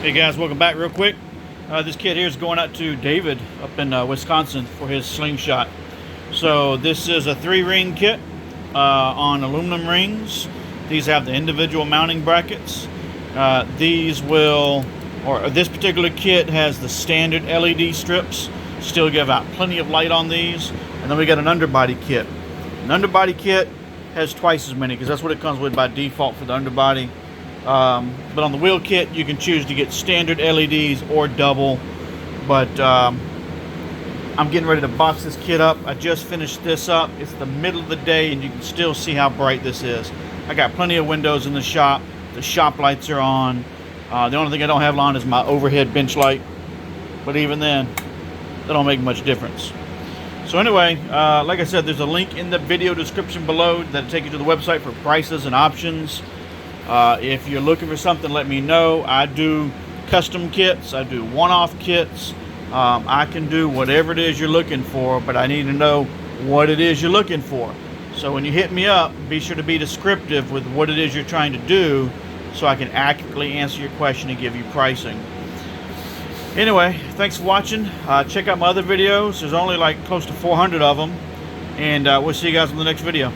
Hey guys, welcome back real quick. This kit here is going out to David up in Wisconsin for his slingshot. So this is a 3-ring kit on aluminum rings. These have the individual mounting brackets. This particular kit has the standard LED strips. Still give out plenty of light on these. And then we got an underbody kit. An underbody kit has twice as many because that's what it comes with by default for the underbody. But on the wheel kit, you can choose to get standard LEDs or double. But I'm getting ready to box this kit up. I just finished this up. It's the middle of the day, and you can still see how bright this is. I got plenty of windows in the shop. The shop lights are on. The only thing I don't have on is my overhead bench light. But even then, that don't make much difference. So anyway, like I said, there's a link in the video description below that'll take you to the website for prices and options. If you're looking for something, let me know. I do custom kits. I do one-off kits. I can do whatever it is you're looking for, but I need to know what it is you're looking for. So when you hit me up, be sure to be descriptive with what it is you're trying to do so I can accurately answer your question and give you pricing. Anyway, thanks for watching. Check out my other videos. There's only like close to 400 of them. And we'll see you guys in the next video.